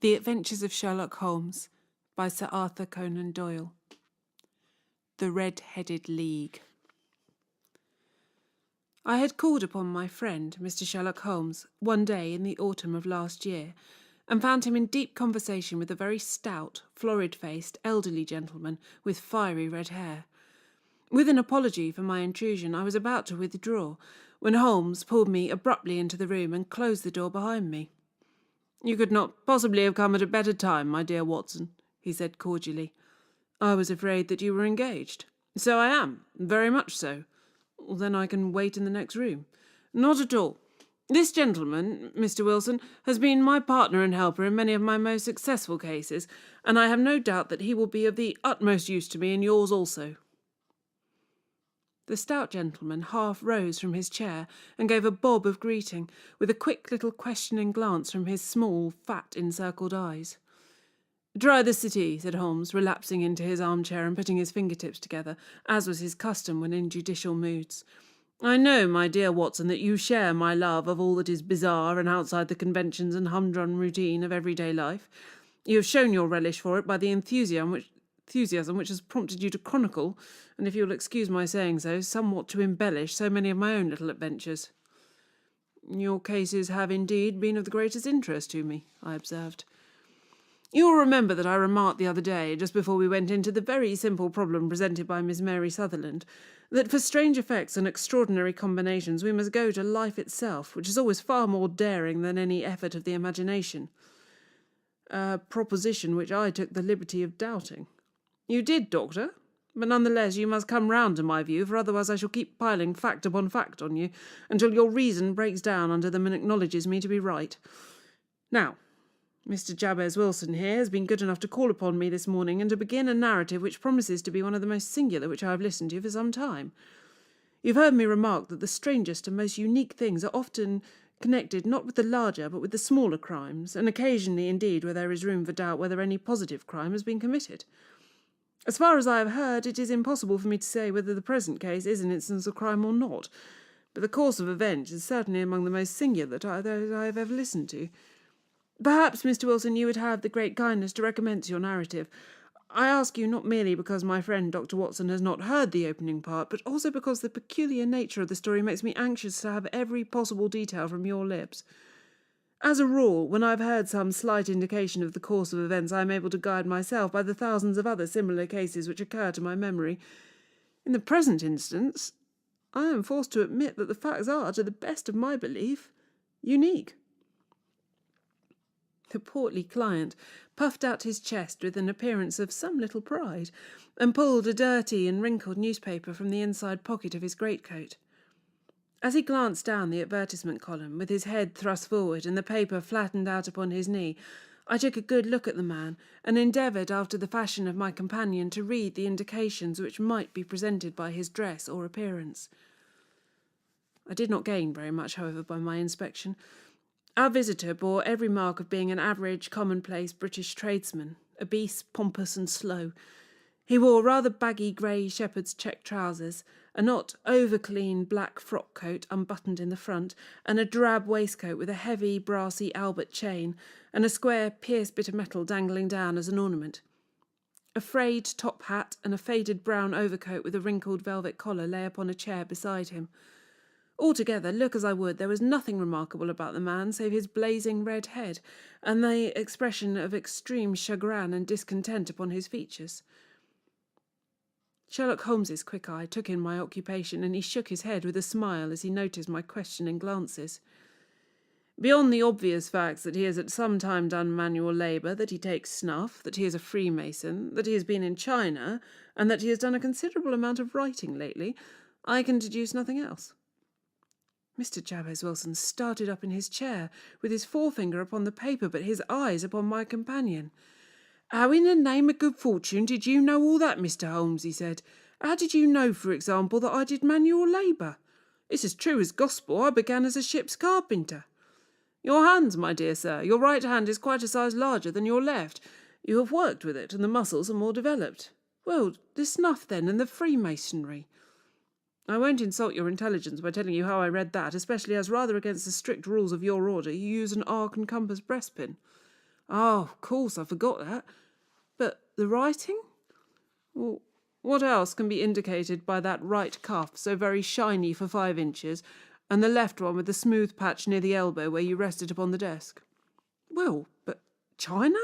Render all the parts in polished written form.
The Adventures of Sherlock Holmes by Sir Arthur Conan Doyle. The Red-Headed League. I had called upon my friend, Mr. Sherlock Holmes, one day in the autumn of last year, and found him in deep conversation with a very stout, florid-faced, elderly gentleman with fiery red hair. With an apology for my intrusion, I was about to withdraw, when Holmes pulled me abruptly into the room and closed the door behind me. "You could not possibly have come at a better time, my dear Watson," he said cordially. "I was afraid that you were engaged." "So I am, very much so." "Then I can wait in the next room." "Not at all. This gentleman, Mr. Wilson, has been my partner and helper in many of my most successful cases, and I have no doubt that he will be of the utmost use to me in yours also." The stout gentleman half rose from his chair and gave a bob of greeting, with a quick little questioning glance from his small, fat, encircled eyes. "Try the city," said Holmes, relapsing into his armchair and putting his fingertips together, as was his custom when in judicial moods. "I know, my dear Watson, that you share my love of all that is bizarre and outside the conventions and humdrum routine of everyday life. You have shown your relish for it by the enthusiasm which has prompted you to chronicle, and if you will excuse my saying so, somewhat to embellish so many of my own little adventures." "Your cases have indeed been of the greatest interest to me," I observed. "You will remember that I remarked the other day, just before we went into the very simple problem presented by Miss Mary Sutherland, that for strange effects and extraordinary combinations we must go to life itself, which is always far more daring than any effort of the imagination. A proposition which I took the liberty of doubting." "You did, Doctor? But none the less you must come round to my view, for otherwise I shall keep piling fact upon fact on you, until your reason breaks down under them and acknowledges me to be right. Now, Mr. Jabez Wilson here has been good enough to call upon me this morning and to begin a narrative which promises to be one of the most singular which I have listened to for some time. You've heard me remark that the strangest and most unique things are often connected not with the larger but with the smaller crimes, and occasionally indeed where there is room for doubt whether any positive crime has been committed. As far as I have heard, it is impossible for me to say whether the present case is an instance of crime or not, but the course of events is certainly among the most singular that I have ever listened to. Perhaps, Mr. Wilson, you would have the great kindness to recommence your narrative. I ask you not merely because my friend Dr. Watson has not heard the opening part, but also because the peculiar nature of the story makes me anxious to have every possible detail from your lips. As a rule, when I have heard some slight indication of the course of events, I am able to guide myself by the thousands of other similar cases which occur to my memory. In the present instance, I am forced to admit that the facts are, to the best of my belief, unique." The portly client puffed out his chest with an appearance of some little pride, and pulled a dirty and wrinkled newspaper from the inside pocket of his greatcoat. As he glanced down the advertisement column, with his head thrust forward and the paper flattened out upon his knee, I took a good look at the man, and endeavoured, after the fashion of my companion, to read the indications which might be presented by his dress or appearance. I did not gain very much, however, by my inspection. Our visitor bore every mark of being an average, commonplace British tradesman, obese, pompous, and slow. He wore rather baggy grey shepherd's check trousers, a not over-clean black frock coat unbuttoned in the front, and a drab waistcoat with a heavy, brassy Albert chain, and a square pierced bit of metal dangling down as an ornament. A frayed top hat and a faded brown overcoat with a wrinkled velvet collar lay upon a chair beside him. Altogether, look as I would, there was nothing remarkable about the man save his blazing red head, and the expression of extreme chagrin and discontent upon his features. Sherlock Holmes's quick eye took in my occupation, and he shook his head with a smile as he noticed my questioning glances. "Beyond the obvious facts that he has at some time done manual labour, that he takes snuff, that he is a Freemason, that he has been in China, and that he has done a considerable amount of writing lately, I can deduce nothing else." Mr. Jabez Wilson started up in his chair, with his forefinger upon the paper, but his eyes upon my companion. "How in the name of good fortune did you know all that, Mr. Holmes?" he said. "How did you know, for example, that I did manual labour? It's as true as gospel. I began as a ship's carpenter. Your hands, my dear sir, your right hand is quite a size larger than your left. You have worked with it, and the muscles are more developed. Well, the snuff, then, and the Freemasonry. I won't insult your intelligence by telling you how I read that, especially as, rather against the strict rules of your order, you use an arc and compass breastpin. Oh, of course, I forgot that. But the writing? Well, what else can be indicated by that right cuff, so very shiny for 5 inches, and the left one with the smooth patch near the elbow where you rested upon the desk? Well, but China?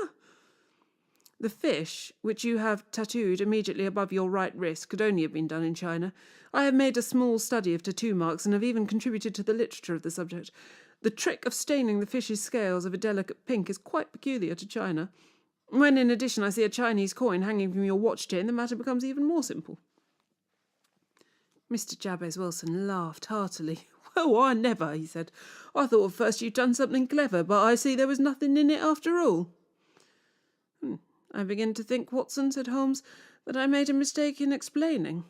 The fish, which you have tattooed immediately above your right wrist, could only have been done in China. I have made a small study of tattoo marks and have even contributed to the literature of the subject. The trick of staining the fish's scales of a delicate pink is quite peculiar to China. When, in addition, I see a Chinese coin hanging from your watch chain, the matter becomes even more simple. Mr. Jabez Wilson laughed heartily. Well, I never, he said. I thought at first you'd done something clever, but I see there was nothing in it after all. I begin to think, Watson, said Holmes, that I made a mistake in explaining.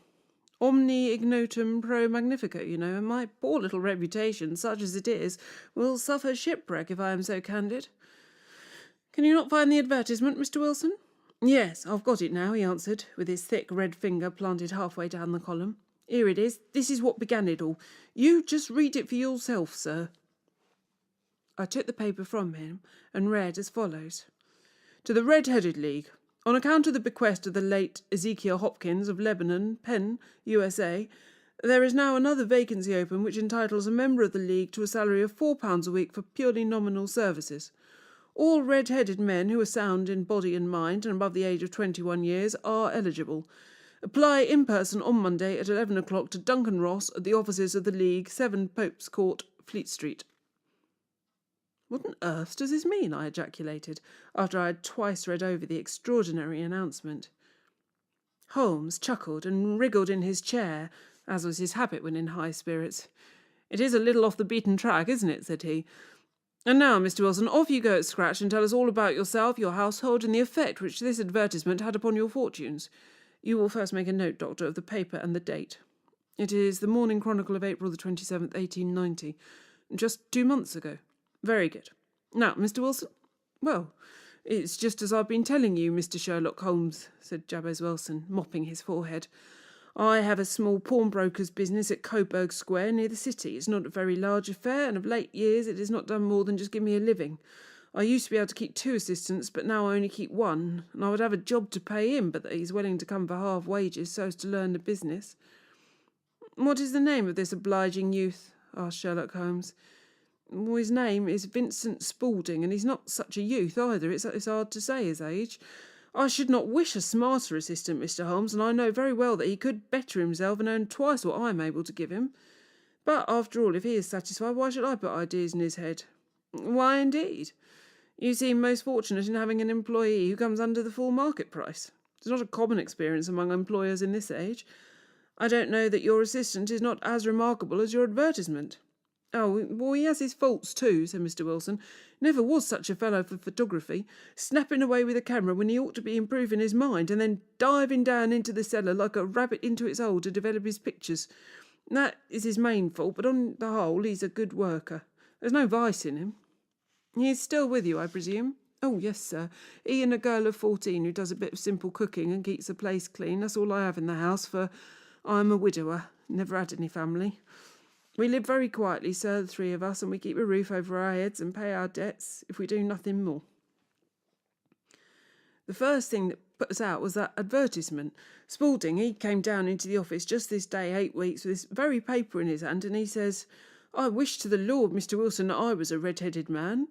Omni ignotum pro magnifico, you know, and my poor little reputation, such as it is, will suffer shipwreck if I am so candid. Can you not find the advertisement, Mr. Wilson? Yes, I've got it now, he answered, with his thick red finger planted halfway down the column. Here it is. This is what began it all. You just read it for yourself, sir. I took the paper from him and read as follows. To the Red-Headed League. On account of the bequest of the late Ezekiel Hopkins of Lebanon, Penn, USA, there is now another vacancy open which entitles a member of the League to a salary of £4 a week for purely nominal services. All red-headed men who are sound in body and mind and above the age of 21 years are eligible. Apply in person on Monday at 11 o'clock to Duncan Ross at the offices of the League, 7 Pope's Court, Fleet Street. What on earth does this mean? I ejaculated, after I had twice read over the extraordinary announcement. Holmes chuckled and wriggled in his chair, as was his habit when in high spirits. It is a little off the beaten track, isn't it? Said he. And now, Mr. Wilson, off you go at scratch and tell us all about yourself, your household, and the effect which this advertisement had upon your fortunes. You will first make a note, Doctor, of the paper and the date. It is the Morning Chronicle of April the 27th, 1890. Just 2 months ago. Very good. Now, Mr. Wilson? Well, it's just as I've been telling you, Mr. Sherlock Holmes, said Jabez Wilson, mopping his forehead. I have a small pawnbroker's business at Coburg Square near the city. It's not a very large affair, and of late years it has not done more than just give me a living. I used to be able to keep 2 assistants, but now I only keep 1, and I would have a job to pay him, but that he's willing to come for half wages so as to learn the business. What is the name of this obliging youth? Asked Sherlock Holmes. Well, his name is Vincent Spaulding, and he's not such a youth either. It's hard to say his age. I should not wish a smarter assistant, Mr. Holmes, and I know very well that he could better himself and earn twice what I am able to give him. But, after all, if he is satisfied, why should I put ideas in his head? Why, indeed? You seem most fortunate in having an employee who comes under the full market price. It's not a common experience among employers in this age. I don't know that your assistant is not as remarkable as your advertisement. Oh, well, he has his faults too, said Mr. Wilson. Never was such a fellow for photography, snapping away with a camera when he ought to be improving his mind, and then diving down into the cellar like a rabbit into its hole to develop his pictures. That is his main fault, but on the whole he's a good worker. There's no vice in him. He is still with you, I presume? Oh, yes, sir. He and a girl of 14 who does a bit of simple cooking and keeps the place clean. That's all I have in the house, for I'm a widower, never had any family. We live very quietly, sir, the 3 of us, and we keep a roof over our heads and pay our debts, if we do nothing more. The first thing that put us out was that advertisement. Spaulding, he came down into the office just this day, 8 weeks, with this very paper in his hand, and he says, I wish to the Lord, Mr. Wilson, that I was a red-headed man.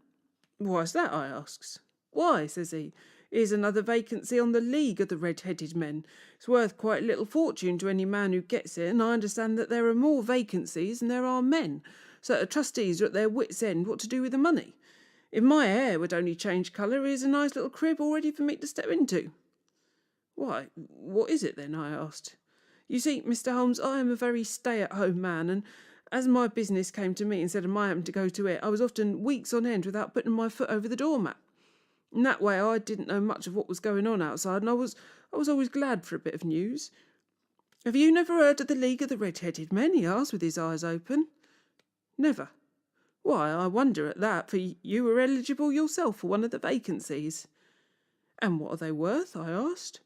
Why's that, I asks. Why, says he, here's another vacancy on the League of the Red-Headed Men. It's worth quite a little fortune to any man who gets it, and I understand that there are more vacancies than there are men, so the trustees are at their wits' end what to do with the money. If my hair would only change colour, here's a nice little crib all ready for me to step into. Why, what is it then, I asked. You see, Mr. Holmes, I am a very stay-at-home man, and as my business came to me instead of my having to go to it, I was often weeks on end without putting my foot over the doormat. In that way I didn't know much of what was going on outside, and I was always glad for a bit of news. Have you never heard of the League of the Red-Headed Men? He asked with his eyes open. Never. Why, I wonder at that, for you were eligible yourself for one of the vacancies. And what are they worth? I asked.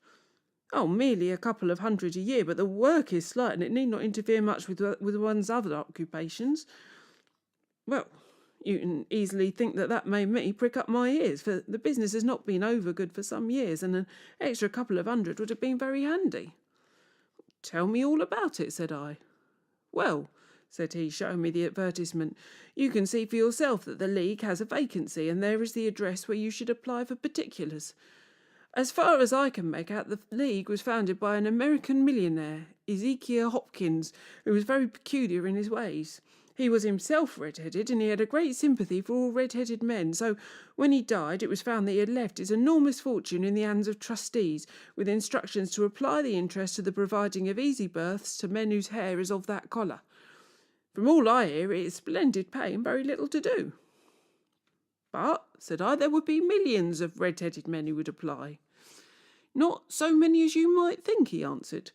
Oh, merely a couple of hundred a year, but the work is slight and it need not interfere much with one's other occupations. Well, You can easily think that made me prick up my ears, for the business has not been over good for some years, and an extra couple of hundred would have been very handy. Tell me all about it, said I. Well, said he, showing me the advertisement, you can see for yourself that the League has a vacancy, and there is the address where you should apply for particulars. As far as I can make out, the League was founded by an American millionaire, Ezekiel Hopkins, who was very peculiar in his ways. He was himself red-headed, and he had a great sympathy for all red-headed men, so when he died it was found that he had left his enormous fortune in the hands of trustees, with instructions to apply the interest to the providing of easy berths to men whose hair is of that colour. From all I hear, it is splendid pay and very little to do. But, said I, there would be millions of red-headed men who would apply. Not so many as you might think, he answered.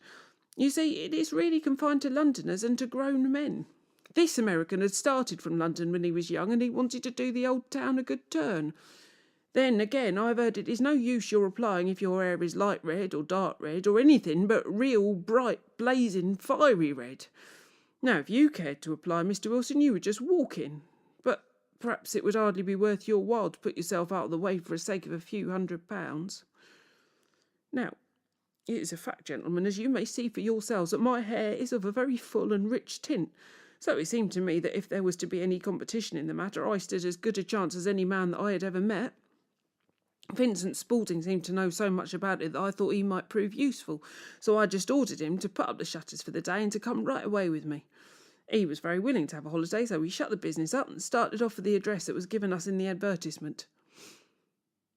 You see, it is really confined to Londoners and to grown men. This American had started from London when he was young, and he wanted to do the old town a good turn. Then, again, I've heard it is no use your applying if your hair is light red or dark red or anything but real, bright, blazing, fiery red. Now, if you cared to apply, Mr. Wilson, you would just walk in. But perhaps it would hardly be worth your while to put yourself out of the way for the sake of a few £100. Now, it is a fact, gentlemen, as you may see for yourselves, that my hair is of a very full and rich tint. So it seemed to me that if there was to be any competition in the matter, I stood as good a chance as any man that I had ever met. Vincent Spalding seemed to know so much about it that I thought he might prove useful, so I just ordered him to put up the shutters for the day and to come right away with me. He was very willing to have a holiday, so we shut the business up and started off for the address that was given us in the advertisement.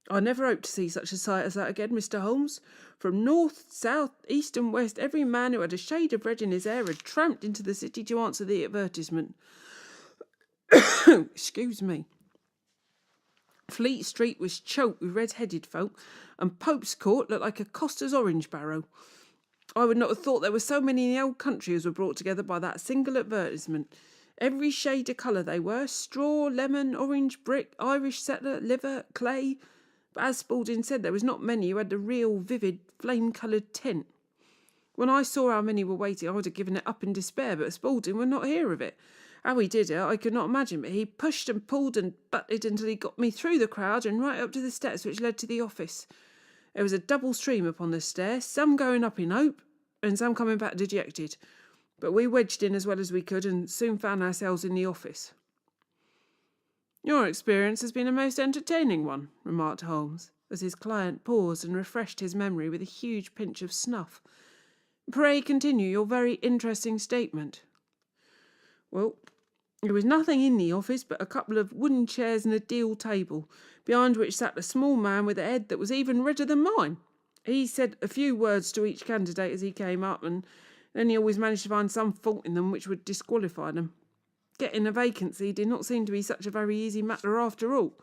I never hope to see such a sight as that again, Mr. Holmes. From north, south, east and west, every man who had a shade of red in his hair had tramped into the city to answer the advertisement. Excuse me. Fleet Street was choked with red-headed folk, and Pope's Court looked like a coster's orange barrow. I would not have thought there were so many in the old country as were brought together by that single advertisement. Every shade of colour they were, straw, lemon, orange, brick, Irish settler, liver, clay. But as Spalding said, there was not many who had the real, vivid, flame-coloured tint. When I saw how many were waiting, I would have given it up in despair, but Spalding would not hear of it. How he did it, I could not imagine, but he pushed and pulled and butted until he got me through the crowd and right up to the steps which led to the office. There was a double stream upon the stairs, some going up in hope, and some coming back dejected. But we wedged in as well as we could and soon found ourselves in the office. Your experience has been a most entertaining one, remarked Holmes, as his client paused and refreshed his memory with a huge pinch of snuff. Pray continue your very interesting statement. Well, there was nothing in the office but a couple of wooden chairs and a deal table, behind which sat a small man with a head that was even redder than mine. He said a few words to each candidate as he came up, and then he always managed to find some fault in them which would disqualify them. Getting a vacancy did not seem to be such a very easy matter after all.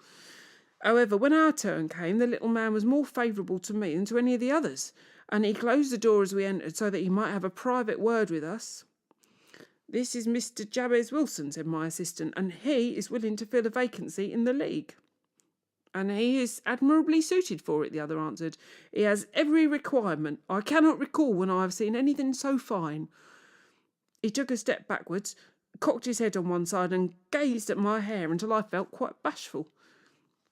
However, when our turn came, the little man was more favourable to me than to any of the others, and he closed the door as we entered so that he might have a private word with us. This is Mr. Jabez Wilson, said my assistant, and he is willing to fill a vacancy in the League. And he is admirably suited for it, the other answered. He has every requirement. I cannot recall when I have seen anything so fine. He took a step backwards, cocked his head on one side and gazed at my hair until I felt quite bashful.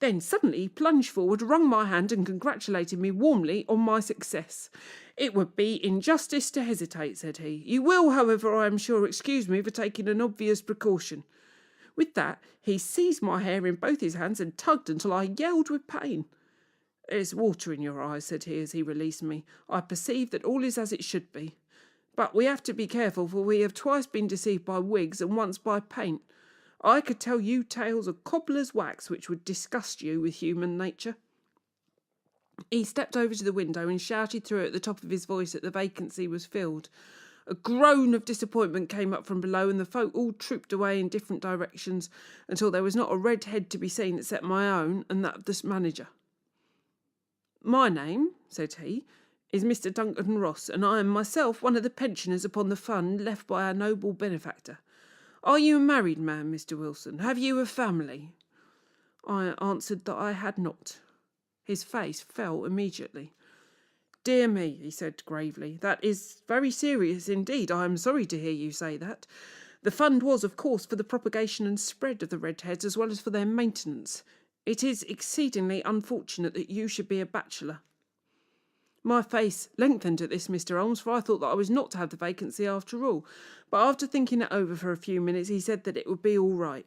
Then suddenly he plunged forward, wrung my hand and congratulated me warmly on my success. It would be injustice to hesitate, said he. You will, however, I am sure, excuse me for taking an obvious precaution. With that, he seized my hair in both his hands and tugged until I yelled with pain. There's water in your eyes, said he as he released me. I perceive that all is as it should be. But we have to be careful, for we have twice been deceived by wigs and once by paint. I could tell you tales of cobbler's wax which would disgust you with human nature. He stepped over to the window and shouted through at the top of his voice that the vacancy was filled. A groan of disappointment came up from below, and the folk all trooped away in different directions until there was not a red head to be seen except my own and that of the manager. My name, said he, is Mr. Duncan Ross, and I am myself one of the pensioners upon the fund left by our noble benefactor. Are you a married man, Mr. Wilson? Have you a family? I answered that I had not. His face fell immediately. Dear me, he said gravely, that is very serious indeed. I am sorry to hear you say that. The fund was, of course, for the propagation and spread of the redheads as well as for their maintenance. It is exceedingly unfortunate that you should be a bachelor." My face lengthened at this, Mr. Holmes, for I thought that I was not to have the vacancy after all. But after thinking it over for a few minutes, he said that it would be all right.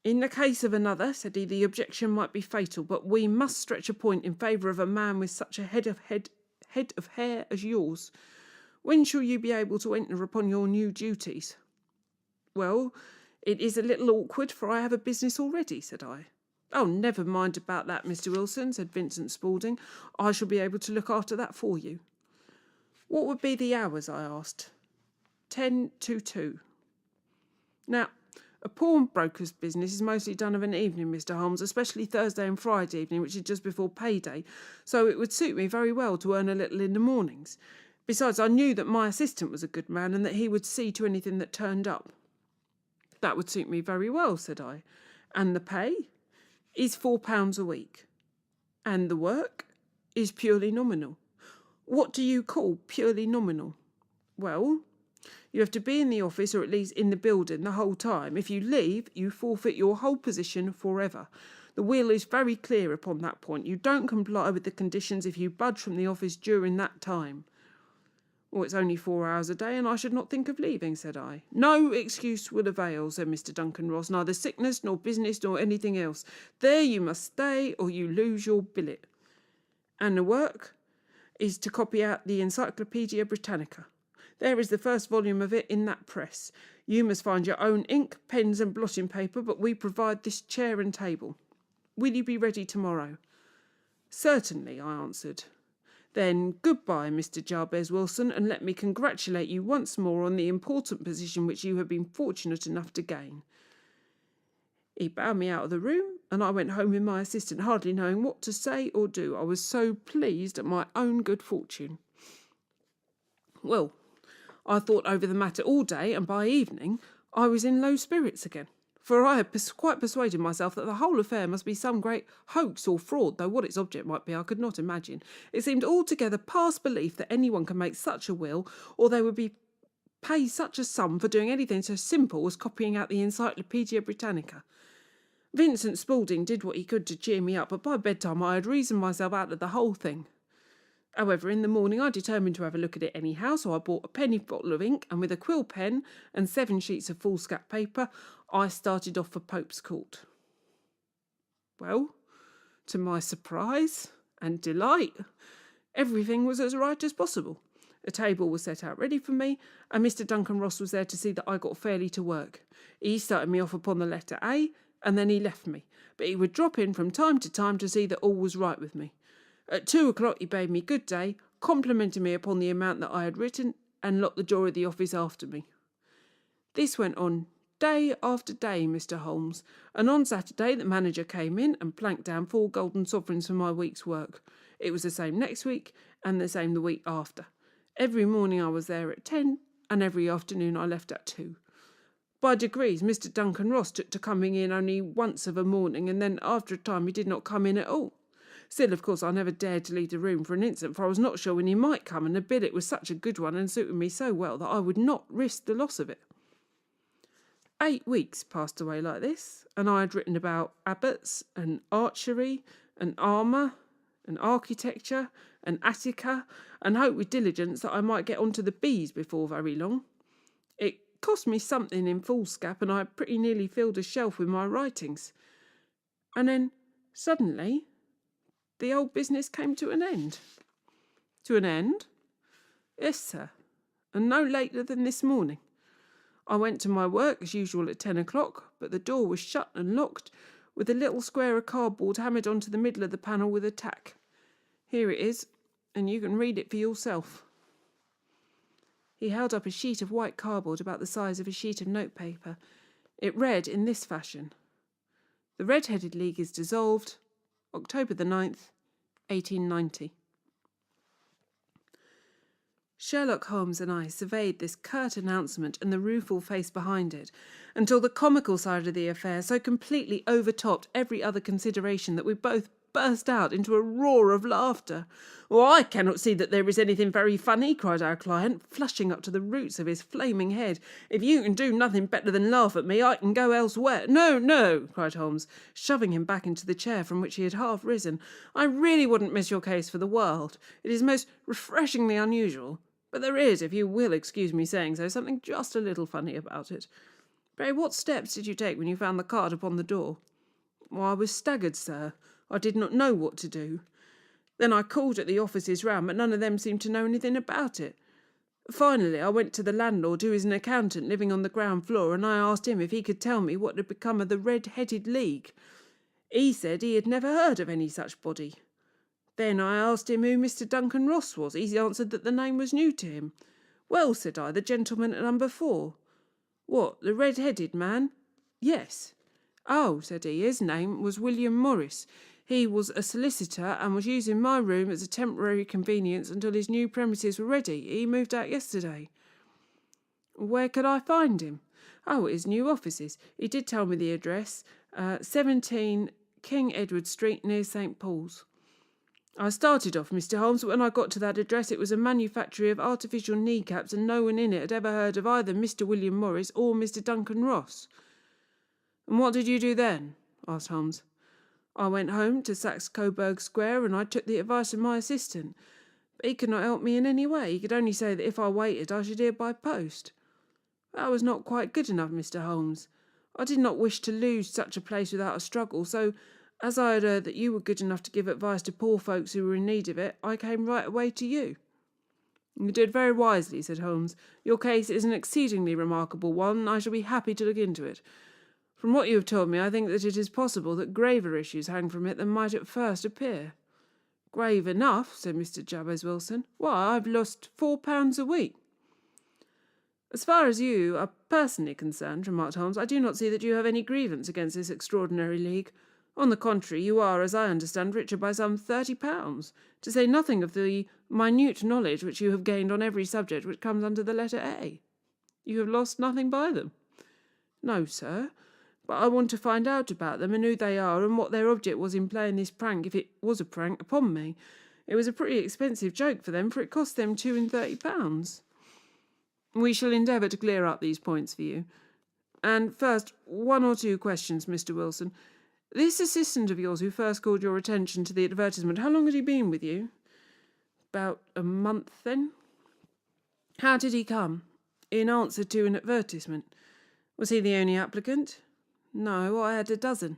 "In the case of another," said he, "the objection might be fatal, but we must stretch a point in favour of a man with such a head of hair as yours. When shall you be able to enter upon your new duties?" "Well, it is a little awkward, for I have a business already," said I. "Oh, never mind about that, Mr. Wilson," said Vincent Spaulding. "I shall be able to look after that for you." "What would be the hours?" I asked. 10 to 2. Now, a pawnbroker's business is mostly done of an evening, Mr. Holmes, especially Thursday and Friday evening, which is just before payday, so it would suit me very well to earn a little in the mornings. Besides, I knew that my assistant was a good man and that he would see to anything that turned up. "That would suit me very well," said I. "And the pay?" "Is £4 a week." "And the work?" "Is purely nominal." "What do you call purely nominal?" "Well, you have to be in the office, or at least in the building, the whole time. If you leave, you forfeit your whole position forever. The will is very clear upon that point. You don't comply with the conditions if you budge from the office during that time." "Well, it's only 4 hours a day, and I should not think of leaving," said I. "No excuse will avail," said Mr. Duncan Ross. "Neither sickness, nor business, nor anything else. There you must stay, or you lose your billet." "And the work?" "Is to copy out the Encyclopaedia Britannica. There is the first volume of it in that press. You must find your own ink, pens, and blotting paper, but we provide this chair and table. Will you be ready tomorrow?" "Certainly," I answered. "Then goodbye, Mr. Jabez Wilson, and let me congratulate you once more on the important position which you have been fortunate enough to gain." He bowed me out of the room, and I went home with my assistant, hardly knowing what to say or do. I was so pleased at my own good fortune. Well, I thought over the matter all day, and by evening I was in low spirits again, for I had quite persuaded myself that the whole affair must be some great hoax or fraud, though what its object might be I could not imagine. It seemed altogether past belief that anyone could make such a will, or they would be paid such a sum for doing anything so simple as copying out the Encyclopaedia Britannica. Vincent Spaulding did what he could to cheer me up, but by bedtime I had reasoned myself out of the whole thing. However, in the morning I determined to have a look at it anyhow, so I bought a penny bottle of ink, and with a quill pen and 7 sheets of foolscap paper, I started off for Pope's Court. Well, to my surprise and delight, everything was as right as possible. A table was set out ready for me, and Mr. Duncan Ross was there to see that I got fairly to work. He started me off upon the letter A, and then he left me, but he would drop in from time to time to see that all was right with me. At 2 o'clock he bade me good day, complimented me upon the amount that I had written, and locked the door of the office after me. This went on day after day, Mr. Holmes, and on Saturday the manager came in and planked down 4 golden sovereigns for my week's work. It was the same next week, and the same the week after. Every morning I was there at 10, and every afternoon I left at 2. By degrees Mr. Duncan Ross took to coming in only once of a morning, and then after a time he did not come in at all. Still, of course, I never dared to leave the room for an instant, for I was not sure when he might come, and the billet was such a good one and suited me so well that I would not risk the loss of it. 8 weeks passed away like this, and I had written about abbots and archery and armour and architecture and Attica, and hoped with diligence that I might get on to the bees before very long. It cost me something in foolscap, and I had pretty nearly filled a shelf with my writings. And then, suddenly, the old business came to an end. To an end? Yes, sir, and no later than this morning. I went to my work as usual at 10 o'clock, but the door was shut and locked, with a little square of cardboard hammered onto the middle of the panel with a tack. Here it is, and you can read it for yourself. He held up a sheet of white cardboard about the size of a sheet of notepaper. It read in this fashion: "The Red-Headed League is dissolved, October the 9th, 1890. Sherlock Holmes and I surveyed this curt announcement and the rueful face behind it until the comical side of the affair so completely overtopped every other consideration that we both burst out into a roar of laughter. "Well, I cannot see that there is anything very funny," cried our client, flushing up to the roots of his flaming head. "If you can do nothing better than laugh at me, I can go elsewhere." "No, no," cried Holmes, shoving him back into the chair from which he had half risen. "I really wouldn't miss your case for the world. It is most refreshingly unusual. But there is, if you will excuse me saying so, something just a little funny about it. Pray, what steps did you take when you found the card upon the door?" "Well, I was staggered, sir. I did not know what to do. Then I called at the offices round, but none of them seemed to know anything about it. Finally, I went to the landlord, who is an accountant living on the ground floor, and I asked him if he could tell me what had become of the Red-Headed League. He said he had never heard of any such body. Then I asked him who Mr. Duncan Ross was. He answered that the name was new to him. "Well," said I, "the gentleman at number 4. "What, the red-headed man?" "Yes." "Oh," said he, "his name was William Morris. He was a solicitor and was using my room as a temporary convenience until his new premises were ready. He moved out yesterday." "Where could I find him?" "Oh, at his new offices. He did tell me the address, 17 King Edward Street, near St. Paul's. I started off, Mr. Holmes, but when I got to that address it was a manufactory of artificial kneecaps, and no one in it had ever heard of either Mr. William Morris or Mr. Duncan Ross." "And what did you do then?" asked Holmes. "I went home to Saxe Coburg Square, and I took the advice of my assistant. But he could not help me in any way. He could only say that if I waited I should hear by post. That was not quite good enough, Mr. Holmes. I did not wish to lose such a place without a struggle, so as I had heard that you were good enough to give advice to poor folks who were in need of it, I came right away to you." "You did very wisely," said Holmes. "Your case is an exceedingly remarkable one, and I shall be happy to look into it. From what you have told me, I think that it is possible that graver issues hang from it than might at first appear." "Grave enough," said Mr. Jabez Wilson. "Why, I've lost £4 a week." "As far as you are personally concerned," remarked Holmes, "I do not see that you have any grievance against this extraordinary league. On the contrary, you are, as I understand, richer by some £30, to say nothing of the minute knowledge which you have gained on every subject which comes under the letter A. You have lost nothing by them." "No, sir, but I want to find out about them, and who they are, and what their object was in playing this prank, if it was a prank, upon me. It was a pretty expensive joke for them, for it cost them £32. "We shall endeavour to clear up these points for you. And first, 1 or 2 questions, Mr. Wilson. This assistant of yours who first called your attention to the advertisement, how long had he been with you?" "About a month, then." "How did he come?" "In answer to an advertisement." "Was he the only applicant?" "No, I had a dozen."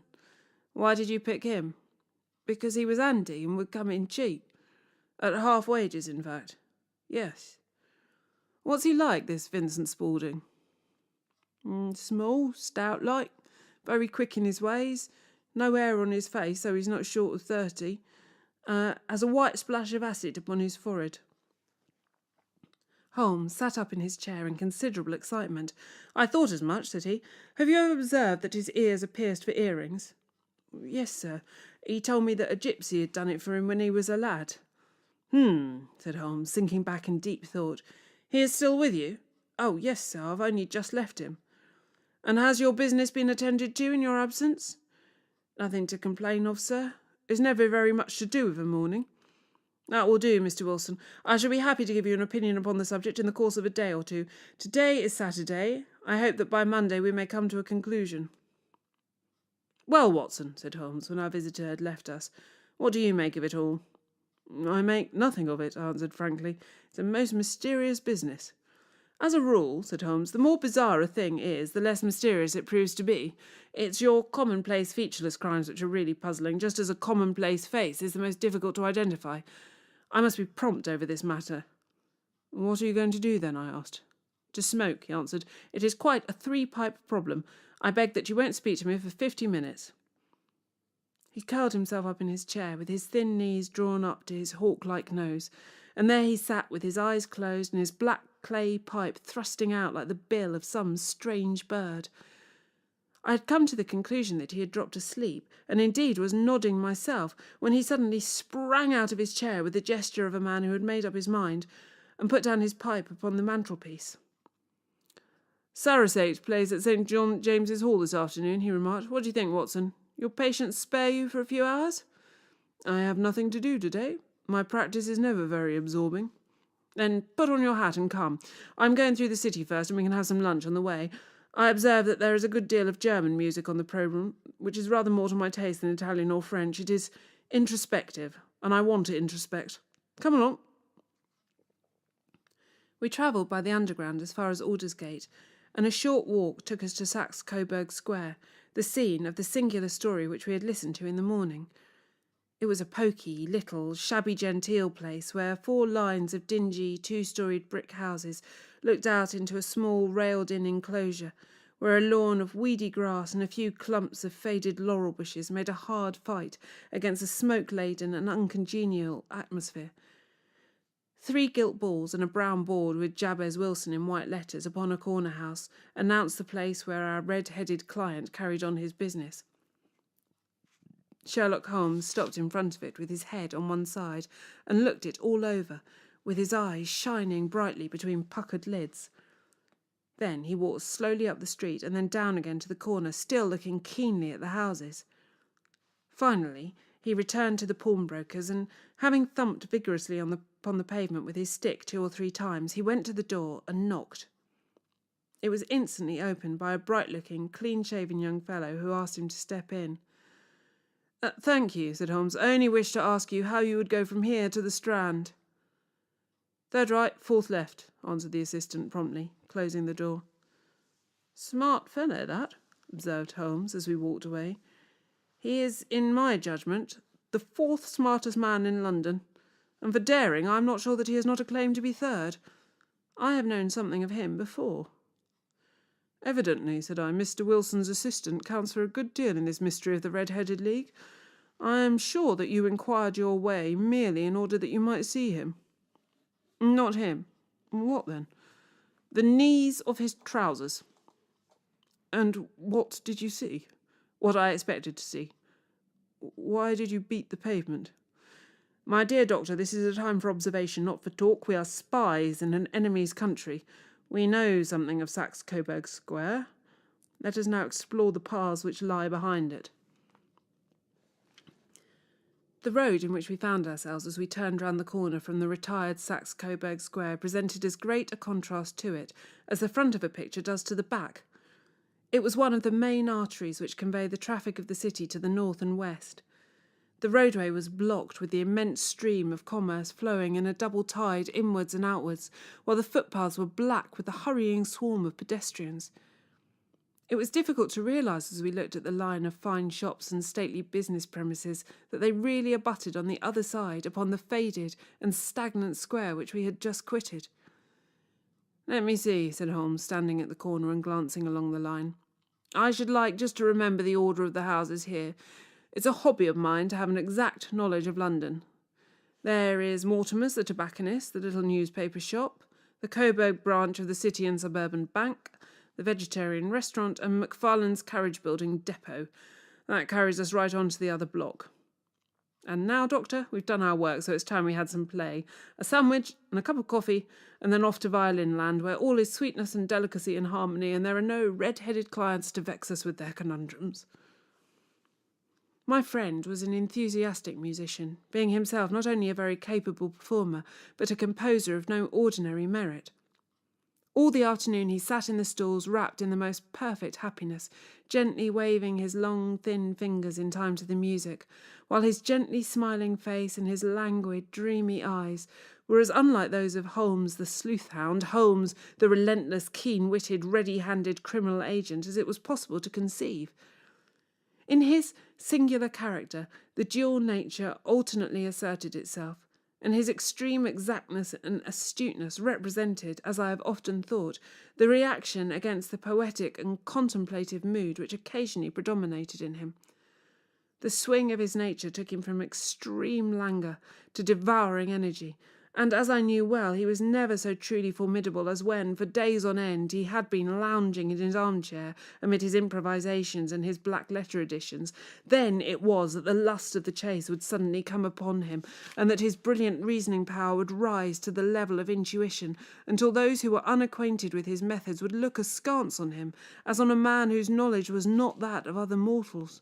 "Why did you pick him?" "Because he was handy and would come in cheap." "At half wages, in fact?" "Yes." "What's he like, this Vincent Spaulding?" "Small, stout-like, very quick in his ways, no hair on his face, so he's not short of 30, has a white splash of acid upon his forehead." Holmes sat up in his chair in considerable excitement. "I thought as much," said he. "Have you ever observed that his ears are pierced for earrings?" "Yes, sir. He told me that a gipsy had done it for him when he was a lad." Said Holmes, sinking back in deep thought. "He is still with you?" "Oh, yes, sir. I've only just left him." "And has your business been attended to in your absence?" "Nothing to complain of, sir. There's never very much to do of a morning." "That will do, Mr. Wilson. I shall be happy to give you an opinion upon the subject in the course of a day or two. Today is Saturday. I hope that by Monday we may come to a conclusion." "Well, Watson," said Holmes, when our visitor had left us, "what do you make of it all?" "I make nothing of it," I answered frankly. "It's a most mysterious business." "As a rule," said Holmes, "the more bizarre a thing is, the less mysterious it proves to be. It's your commonplace featureless crimes which are really puzzling, just as a commonplace face is the most difficult to identify. I must be prompt over this matter." "What are you going to do, then?" I asked. "To smoke," he answered. "It is quite a 3-pipe problem. I beg that you won't speak to me for 50 minutes. He curled himself up in his chair, with his thin knees drawn up to his hawk-like nose, and there he sat with his eyes closed and his black clay pipe thrusting out like the bill of some strange bird. I had come to the conclusion that he had dropped asleep, and indeed was nodding myself, when he suddenly sprang out of his chair with the gesture of a man who had made up his mind, and put down his pipe upon the mantelpiece. "Sarasate plays at St. John James's Hall this afternoon," he remarked. "What do you think, Watson? Your patients spare you for a few hours?" I have nothing to do today. My practice is never very absorbing. Then put on your hat and come. I'm going through the city first, and we can have some lunch on the way. I observe that there is a good deal of German music on the programme, which is rather more to my taste than Italian or French. It is introspective, and I want to introspect. Come along. We travelled by the Underground as far as Aldersgate, and a short walk took us to Saxe-Coburg Square, the scene of the singular story which we had listened to in the morning. It was a poky, little, shabby-genteel place where 4 lines of dingy, 2-storied brick houses looked out into a small, railed-in enclosure, where a lawn of weedy grass and a few clumps of faded laurel bushes made a hard fight against a smoke-laden and uncongenial atmosphere. 3 gilt balls and a brown board with Jabez Wilson in white letters upon a corner house announced the place where our red-headed client carried on his business. Sherlock Holmes stopped in front of it with his head on one side and looked it all over, with his eyes shining brightly between puckered lids. Then he walked slowly up the street and then down again to the corner, still looking keenly at the houses. Finally, he returned to the pawnbroker's, and having thumped vigorously upon the pavement with his stick 2 or 3 times, he went to the door and knocked. It was instantly opened by a bright-looking, clean-shaven young fellow who asked him to step in. Thank you, said Holmes. I only wished to ask you how you would go from here to the Strand. Third right, 4th left, answered the assistant promptly, closing the door. Smart fellow, that, observed Holmes as we walked away. He is, in my judgment, the 4th smartest man in London, and for daring I am not sure that he has not a claim to be 3rd. I have known something of him before. Evidently, said I, Mr. Wilson's assistant counts for a good deal in this mystery of the Red-Headed League. I am sure that you inquired your way merely in order that you might see him. Not him. What then? The knees of his trousers. And what did you see? What I expected to see. Why did you beat the pavement? My dear doctor, this is a time for observation, not for talk. We are spies in an enemy's country. We know something of Saxe-Coburg Square. Let us now explore the paths which lie behind it. The road in which we found ourselves as we turned round the corner from the retired Saxe-Coburg Square presented as great a contrast to it as the front of a picture does to the back. It was one of the main arteries which convey the traffic of the city to the north and west. The roadway was blocked with the immense stream of commerce flowing in a double tide inwards and outwards, while the footpaths were black with the hurrying swarm of pedestrians. It was difficult to realise as we looked at the line of fine shops and stately business premises that they really abutted on the other side upon the faded and stagnant square which we had just quitted. Let me see, said Holmes, standing at the corner and glancing along the line. I should like just to remember the order of the houses here. It's a hobby of mine to have an exact knowledge of London. There is Mortimer's, the tobacconist, the little newspaper shop, the Coburg branch of the City and Suburban Bank, the vegetarian restaurant, and McFarlane's carriage building depot. That carries us right on to the other block. And now, Doctor, we've done our work, so it's time we had some play. A sandwich and a cup of coffee, and then off to violin land, where all is sweetness and delicacy and harmony, and there are no red-headed clients to vex us with their conundrums. My friend was an enthusiastic musician, being himself not only a very capable performer, but a composer of no ordinary merit. All the afternoon he sat in the stalls wrapped in the most perfect happiness, gently waving his long, thin fingers in time to the music, while his gently smiling face and his languid, dreamy eyes were as unlike those of Holmes the sleuth-hound, Holmes the relentless, keen-witted, ready-handed criminal agent, as it was possible to conceive. In his singular character, the dual nature alternately asserted itself, and his extreme exactness and astuteness represented, as I have often thought, the reaction against the poetic and contemplative mood which occasionally predominated in him. The swing of his nature took him from extreme languor to devouring energy, and, as I knew well, he was never so truly formidable as when, for days on end, he had been lounging in his armchair amid his improvisations and his black-letter editions. Then it was that the lust of the chase would suddenly come upon him, and that his brilliant reasoning power would rise to the level of intuition, until those who were unacquainted with his methods would look askance on him, as on a man whose knowledge was not that of other mortals.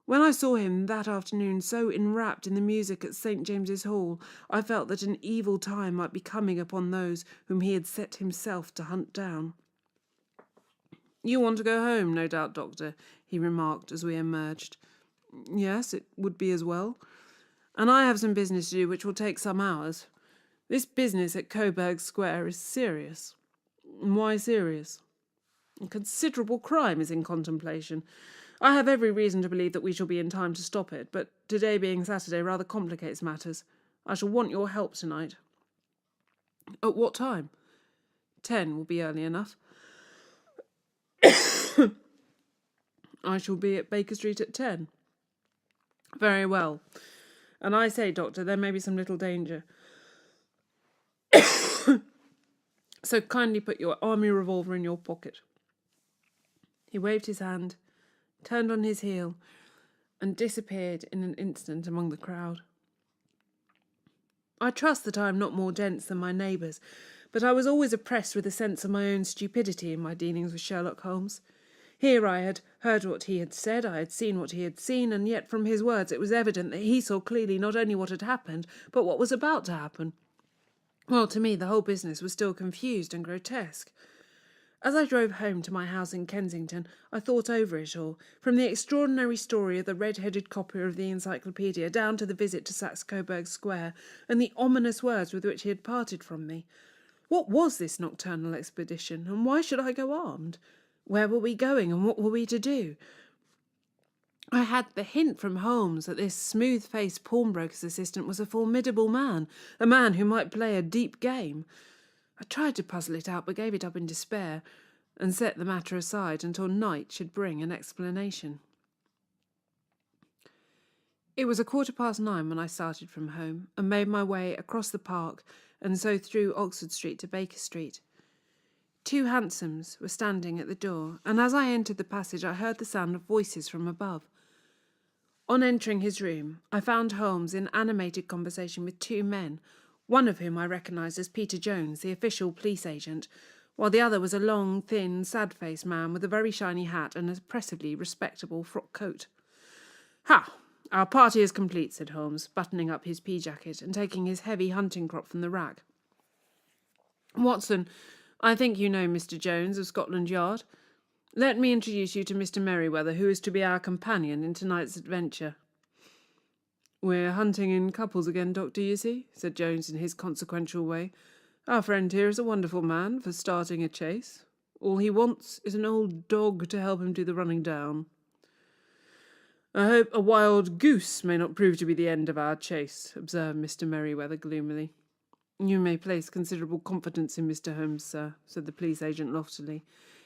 When I saw him that afternoon so enwrapped in the music at St. James's Hall, I felt that an evil time might be coming upon those whom he had set himself to hunt down. "You want to go home, no doubt, Doctor," he remarked as we emerged. "Yes, it would be as well. And I have some business to do which will take some hours. This business at Coburg Square is serious." "Why serious?" "A considerable crime is in contemplation. I have every reason to believe that we shall be in time to stop it, but today being Saturday rather complicates matters. I shall want your help tonight." "At what time?" 10 will be early enough. "I shall be at Baker Street at 10. "Very well. And I say, Doctor, there may be some little danger. So kindly put your army revolver in your pocket." He waved his hand, turned on his heel, and disappeared in an instant among the crowd. I trust that I am not more dense than my neighbours, but I was always oppressed with a sense of my own stupidity in my dealings with Sherlock Holmes. Here I had heard what he had said, I had seen what he had seen, and yet from his words it was evident that he saw clearly not only what had happened, but what was about to happen. Well, to me the whole business was still confused and grotesque. As I drove home to my house in Kensington, I thought over it all, from the extraordinary story of the red-headed copier of the encyclopaedia down to the visit to Saxe-Coburg Square, and the ominous words with which he had parted from me. What was this nocturnal expedition, and why should I go armed? Where were we going, and what were we to do? I had the hint from Holmes that this smooth-faced pawnbroker's assistant was a formidable man, a man who might play a deep game. I tried to puzzle it out, but gave it up in despair, and set the matter aside until night should bring an explanation. It was 9:15 when I started from home, and made my way across the park, and so through Oxford Street to Baker Street. 2 hansoms were standing at the door, and as I entered the passage I heard the sound of voices from above. On entering his room, I found Holmes in animated conversation with 2 men, one of whom I recognised as Peter Jones, the official police agent, while the other was a long, thin, sad-faced man with a very shiny hat and an oppressively respectable frock coat. "Ha! Our party is complete," said Holmes, buttoning up his pea-jacket and taking his heavy hunting crop from the rack. "Watson, I think you know Mr. Jones of Scotland Yard. Let me introduce you to Mr. Merryweather, who is to be our companion in tonight's adventure." "We're hunting in couples again, Doctor, you see," said Jones in his consequential way. "Our friend here is a wonderful man for starting a chase. All he wants is an old dog to help him do the running down." "I hope a wild goose may not prove to be the end of our chase," observed Mr. Merryweather gloomily. "You may place considerable confidence in Mr. Holmes, sir," said the police agent loftily.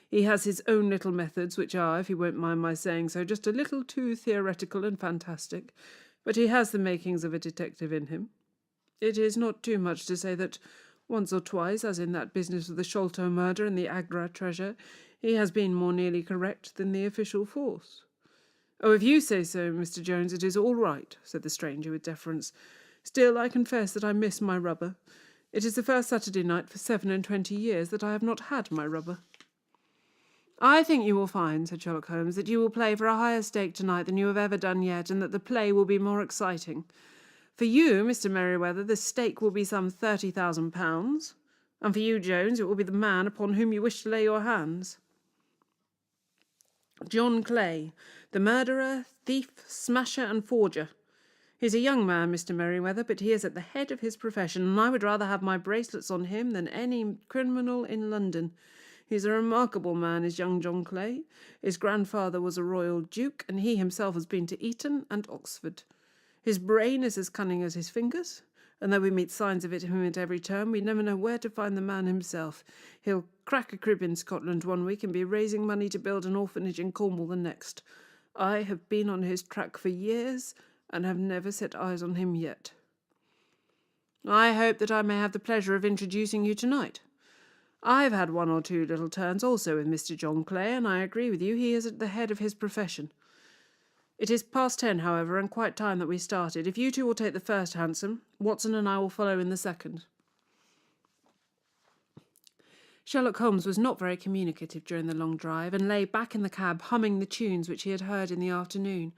"He has his own little methods, which are, if you won't mind my saying so, just a little too theoretical and fantastic, but he has the makings of a detective in him. It is not too much to say that once or twice, as in that business of the Sholto murder and the Agra treasure, he has been more nearly correct than the official force." "Oh, if you say so, Mr. Jones, it is all right," said the stranger with deference. "Still, I confess that I miss my rubber. It is the first Saturday night for 27 years that I have not had my rubber." "I think you will find," said Sherlock Holmes, "that you will play for a higher stake tonight than you have ever done yet, and that the play will be more exciting. For you, Mr. Merryweather, the stake will be some £30,000, and for you, Jones, it will be the man upon whom you wish to lay your hands. John Clay, the murderer, thief, smasher, and forger. He's a young man, Mr. Merryweather, but he is at the head of his profession, and I would rather have my bracelets on him than any criminal in London. He's a remarkable man, is young John Clay. His grandfather was a royal duke, and he himself has been to Eton and Oxford. His brain is as cunning as his fingers, and though we meet signs of it in him at every turn, we never know where to find the man himself. He'll crack a crib in Scotland one week and be raising money to build an orphanage in Cornwall the next. I have been on his track for years, and have never set eyes on him yet. I hope that I may have the pleasure of introducing you tonight. I've had 1 or 2 little turns also with Mr. John Clay, and I agree with you, he is at the head of his profession. It is past 10, however, and quite time that we started. If you two will take the first hansom, Watson and I will follow in the second." Sherlock Holmes was not very communicative during the long drive, and lay back in the cab humming the tunes which he had heard in the afternoon.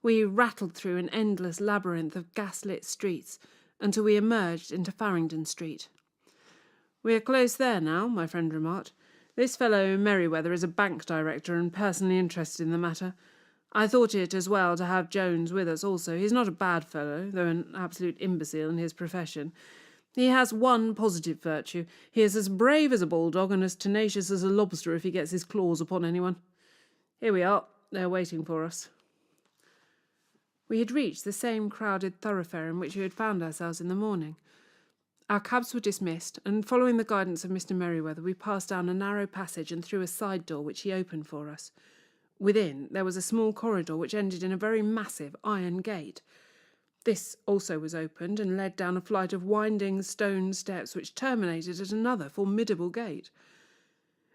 We rattled through an endless labyrinth of gas-lit streets until we emerged into Farringdon Street. "We are close there now," my friend remarked. "This fellow Merryweather is a bank director and personally interested in the matter. I thought it as well to have Jones with us also. He's not a bad fellow, though an absolute imbecile in his profession. He has one positive virtue. He is as brave as a bulldog and as tenacious as a lobster if he gets his claws upon anyone. Here we are. They're waiting for us." We had reached the same crowded thoroughfare in which we had found ourselves in the morning. Our cabs were dismissed, and following the guidance of Mr. Merryweather, we passed down a narrow passage and through a side door which he opened for us. Within, there was a small corridor which ended in a very massive iron gate. This also was opened and led down a flight of winding stone steps which terminated at another formidable gate.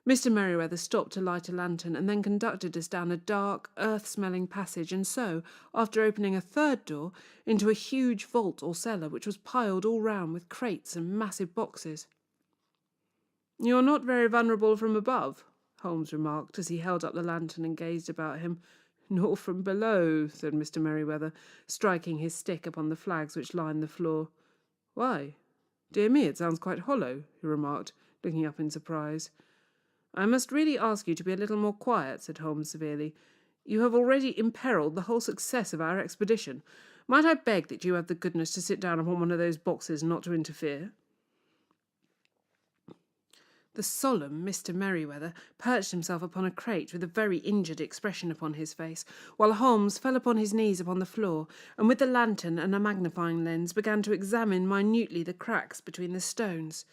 Mr. Merryweather stopped to light a lantern and then conducted us down a dark, earth-smelling passage and so, after opening a third door, into a huge vault or cellar which was piled all round with crates and massive boxes. "You're not very vulnerable from above," Holmes remarked as he held up the lantern and gazed about him. "Nor from below," said Mr. Merryweather, striking his stick upon the flags which lined the floor. "Why, dear me, it sounds quite hollow," he remarked, looking up in surprise. "I must really ask you to be a little more quiet," said Holmes severely. "You have already imperilled the whole success of our expedition. Might I beg that you have the goodness to sit down upon one of those boxes and not to interfere?" The solemn Mr. Merryweather perched himself upon a crate with a very injured expression upon his face, while Holmes fell upon his knees upon the floor, and with the lantern and a magnifying lens began to examine minutely the cracks between the stones.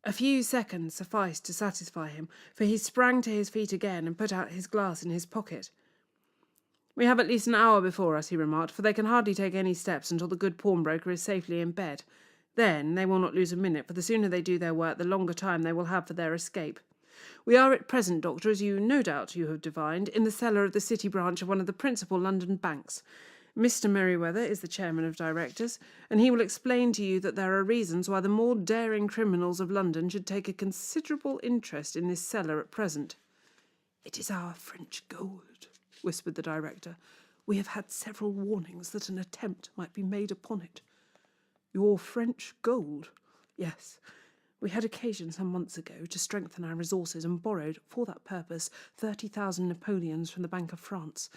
A few seconds sufficed to satisfy him, for he sprang to his feet again and put out his glass in his pocket. "We have at least an hour before us," he remarked, "for they can hardly take any steps until the good pawnbroker is safely in bed. Then they will not lose a minute, for the sooner they do their work, the longer time they will have for their escape. We are at present, Doctor, as you no doubt you have divined, in the cellar of the City branch of one of the principal London banks. Mr. Merryweather is the chairman of directors, and he will explain to you that there are reasons why the more daring criminals of London should take a considerable interest in this cellar at present." "It is our French gold," whispered the director. "We have had several warnings that an attempt might be made upon it." "Your French gold?" "Yes. We had occasion some months ago to strengthen our resources and borrowed, for that purpose, 30,000 Napoleons from the Bank of France.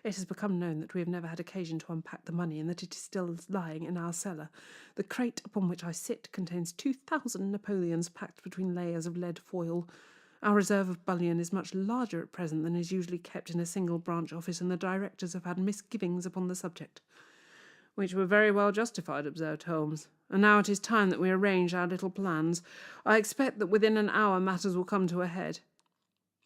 It has become known that we have never had occasion to unpack the money and that it is still lying in our cellar. The crate upon which I sit contains 2,000 Napoleons packed between layers of lead foil. Our reserve of bullion is much larger at present than is usually kept in a single branch office, and the directors have had misgivings upon the subject." "Which were very well justified," observed Holmes. "And now it is time that we arranged our little plans. I expect that within an hour matters will come to a head.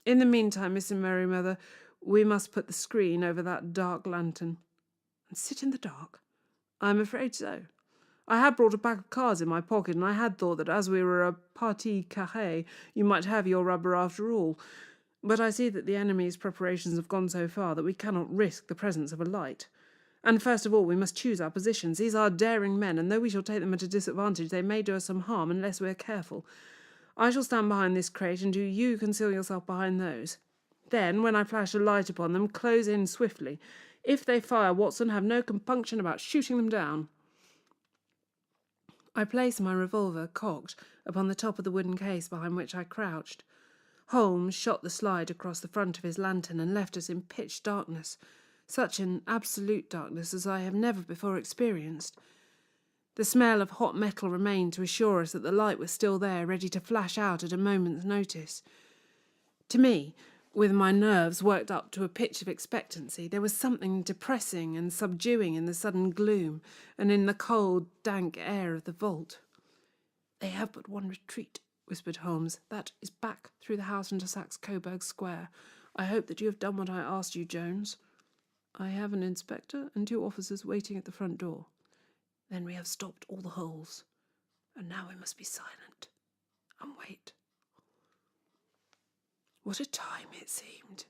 In the meantime, Mr. Merryweather, we must put the screen over that dark lantern." "And sit in the dark?" "I am afraid so. I had brought a pack of cards in my pocket, and I had thought that as we were a partie carrée, you might have your rubber after all. But I see that the enemy's preparations have gone so far that we cannot risk the presence of a light. And first of all, we must choose our positions. These are daring men, and though we shall take them at a disadvantage, they may do us some harm unless we are careful. I shall stand behind this crate, and do you conceal yourself behind those. Then, when I flash a light upon them, close in swiftly. If they fire, Watson, have no compunction about shooting them down." I placed my revolver, cocked, upon the top of the wooden case behind which I crouched. Holmes shot the slide across the front of his lantern and left us in pitch darkness. Such an absolute darkness as I have never before experienced. The smell of hot metal remained to assure us that the light was still there, ready to flash out at a moment's notice. To me, with my nerves worked up to a pitch of expectancy, there was something depressing and subduing in the sudden gloom and in the cold, dank air of the vault. "They have but one retreat," whispered Holmes. "That is back through the house into Saxe-Coburg Square. I hope that you have done what I asked you, Jones." "I have an inspector and 2 officers waiting at the front door." "Then we have stopped all the holes. And now we must be silent and wait." What a time it seemed!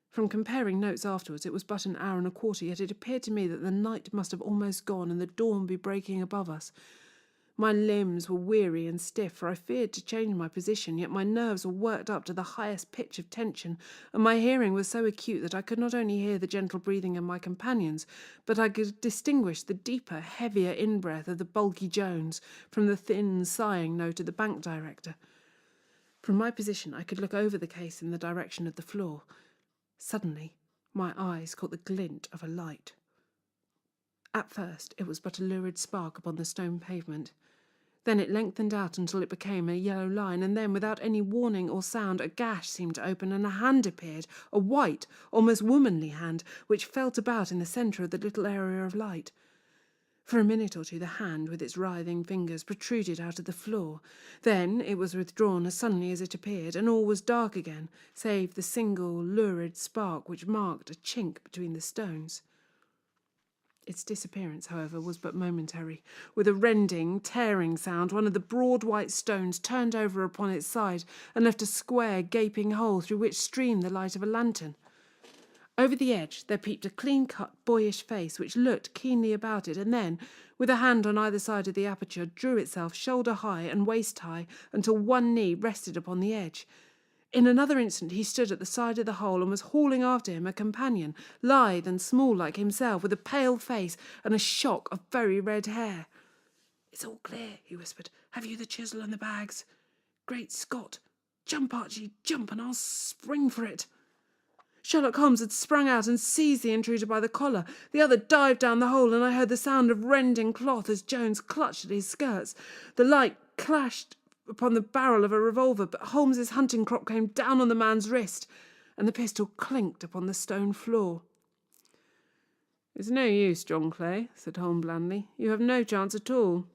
From comparing notes afterwards, it was but an hour and a quarter, yet it appeared to me that the night must have almost gone and the dawn be breaking above us. My limbs were weary and stiff, for I feared to change my position, yet my nerves were worked up to the highest pitch of tension, and my hearing was so acute that I could not only hear the gentle breathing of my companions, but I could distinguish the deeper, heavier in-breath of the bulky Jones from the thin, sighing note of the bank director. From my position I could look over the case in the direction of the floor. Suddenly my eyes caught the glint of a light. At first it was but a lurid spark upon the stone pavement. Then it lengthened out until it became a yellow line, and then, without any warning or sound, a gash seemed to open, and a hand appeared, a white, almost womanly hand, which felt about in the centre of the little area of light. For a minute or two the hand, with its writhing fingers, protruded out of the floor. Then it was withdrawn as suddenly as it appeared, and all was dark again, save the single lurid spark which marked a chink between the stones. Its disappearance, however, was but momentary. With a rending, tearing sound, one of the broad white stones turned over upon its side and left a square, gaping hole through which streamed the light of a lantern. Over the edge there peeped a clean-cut, boyish face, which looked keenly about it, and then, with a hand on either side of the aperture, drew itself shoulder-high and waist-high until one knee rested upon the edge. In another instant he stood at the side of the hole and was hauling after him a companion, lithe and small like himself, with a pale face and a shock of very red hair. "It's all clear," he whispered. "Have you the chisel and the bags? Great Scott! Jump, Archie, jump, and I'll spring for it." Sherlock Holmes had sprung out and seized the intruder by the collar. The other dived down the hole, and I heard the sound of rending cloth as Jones clutched at his skirts. The light clashed upon the barrel of a revolver, but Holmes's hunting crop came down on the man's wrist, and the pistol clinked upon the stone floor. "It's no use, John Clay," said Holmes blandly. "You have no chance at all."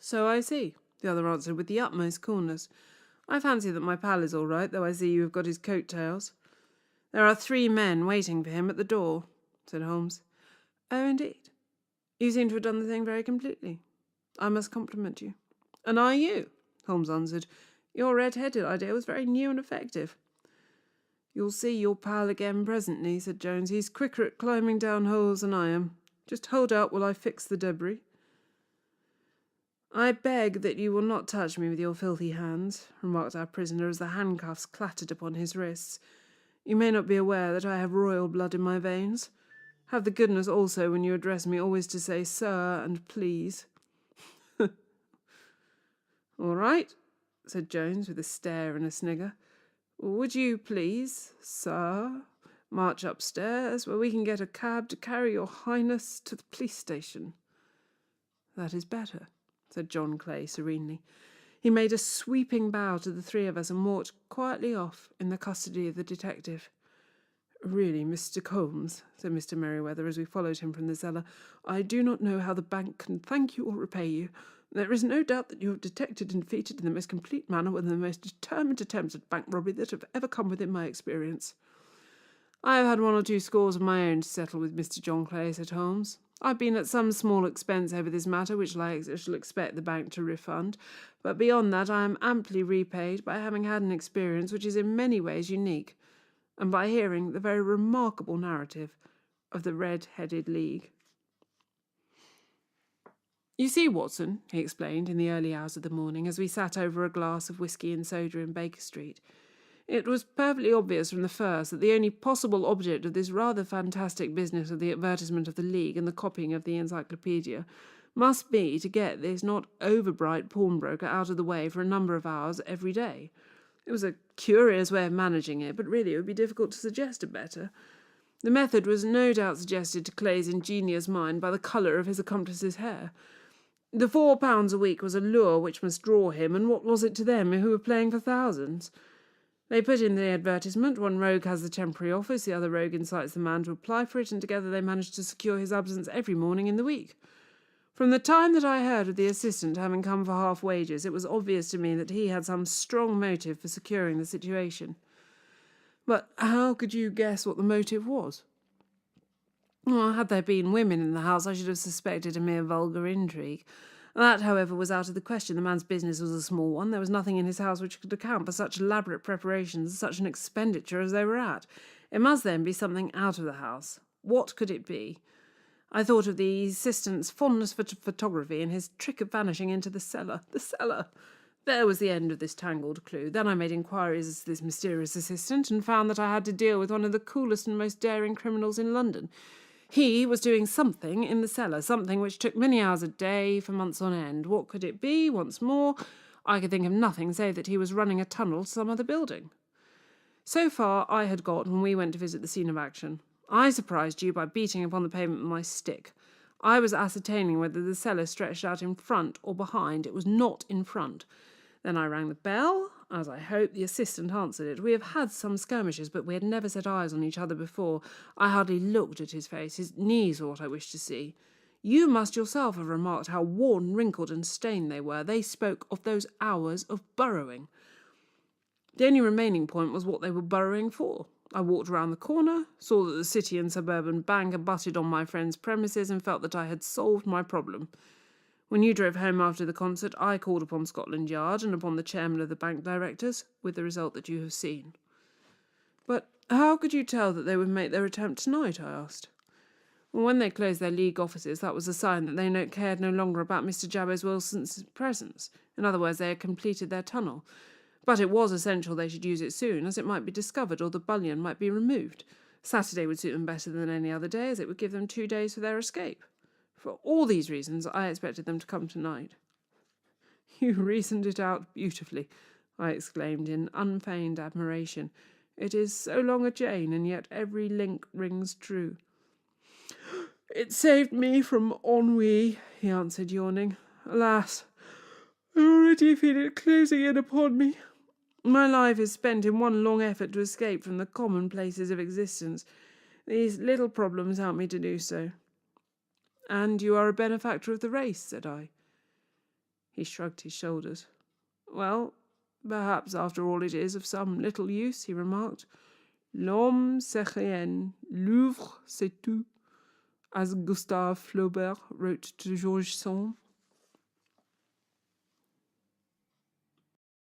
"So I see," the other answered with the utmost coolness. "I fancy that my pal is all right, though I see you have got his coat-tails." "There are 3 men waiting for him at the door," said Holmes. "Oh, indeed. You seem to have done the thing very completely. I must compliment you." "And I you," Holmes answered. "Your red-headed idea was very new and effective." "You'll see your pal again presently," said Jones. "He's quicker at climbing down holes than I am. Just hold out while I fix the debris." "I beg that you will not touch me with your filthy hands," remarked our prisoner as the handcuffs clattered upon his wrists. "You may not be aware that I have royal blood in my veins. Have the goodness also, when you address me, always to say 'sir' and 'please.'" "All right," said Jones, with a stare and a snigger. "Would you please, sir, march upstairs, where we can get a cab to carry your highness to the police station?" "That is better," said John Clay serenely. He made a sweeping bow to the 3 of us and walked quietly off in the custody of the detective. "Really, Mr. Holmes," said Mr. Merryweather as we followed him from the cellar, "I do not know how the bank can thank you or repay you. There is no doubt that you have detected and defeated in the most complete manner one of the most determined attempts at bank robbery that have ever come within my experience." "I have had 1 or 2 scores of my own to settle with, Mr. John Clay," said Holmes. "I've been at some small expense over this matter, which I shall expect the bank to refund, but beyond that I am amply repaid by having had an experience which is in many ways unique, and by hearing the very remarkable narrative of the Red-Headed League." "You see, Watson," he explained in the early hours of the morning, as we sat over a glass of whisky and soda in Baker Street, "it was perfectly obvious from the first that the only possible object of this rather fantastic business of the advertisement of the League and the copying of the encyclopaedia must be to get this not over-bright pawnbroker out of the way for a number of hours every day. It was a curious way of managing it, but really it would be difficult to suggest a better. The method was no doubt suggested to Clay's ingenious mind by the colour of his accomplice's hair. The £4 a week was a lure which must draw him, and what was it to them who were playing for thousands? They put in the advertisement, one rogue has the temporary office, the other rogue incites the man to apply for it, and together they managed to secure his absence every morning in the week. From the time that I heard of the assistant having come for half wages, it was obvious to me that he had some strong motive for securing the situation." "But how could you guess what the motive was?" "Well, had there been women in the house, I should have suspected a mere vulgar intrigue. That, however, was out of the question. The man's business was a small one. There was nothing in his house which could account for such elaborate preparations and such an expenditure as they were at. It must then be something out of the house. What could it be? I thought of the assistant's fondness for photography and his trick of vanishing into the cellar. The cellar! There was the end of this tangled clue. Then I made inquiries as to this mysterious assistant and found that I had to deal with one of the coolest and most daring criminals in London. He was doing something in the cellar, something which took many hours a day for months on end. What could it be? Once more, I could think of nothing save that he was running a tunnel to some other building. So far I had got when we went to visit the scene of action. I surprised you by beating upon the pavement with my stick. I was ascertaining whether the cellar stretched out in front or behind. It was not in front. Then I rang the bell. As I hoped, the assistant answered it. We have had some skirmishes, but we had never set eyes on each other before. I hardly looked at his face. His knees were what I wished to see. You must yourself have remarked how worn, wrinkled, and stained they were. They spoke of those hours of burrowing. The only remaining point was what they were burrowing for. I walked round the corner, saw that the City and Suburban Bank abutted on my friend's premises, and felt that I had solved my problem. When you drove home after the concert, I called upon Scotland Yard and upon the chairman of the bank directors, with the result that you have seen. But how could you tell that they would make their attempt tonight? I asked. Well, when they closed their League offices, that was a sign that they cared no longer about Mr. Jabez Wilson's presence. In other words, they had completed their tunnel. But it was essential they should use it soon, as it might be discovered or the bullion might be removed. Saturday would suit them better than any other day, as it would give them 2 days for their escape. For all these reasons, I expected them to come tonight. You reasoned it out beautifully, I exclaimed in unfeigned admiration. It is so long a chain, and yet every link rings true. It saved me from ennui, he answered, yawning. Alas, I already feel it closing in upon me. My life is spent in one long effort to escape from the commonplaces of existence. These little problems help me to do so. And you are a benefactor of the race, said I. He shrugged his shoulders. Well, perhaps after all it is of some little use, he remarked. L'homme c'est rien, l'œuvre c'est tout, as Gustave Flaubert wrote to George Sand.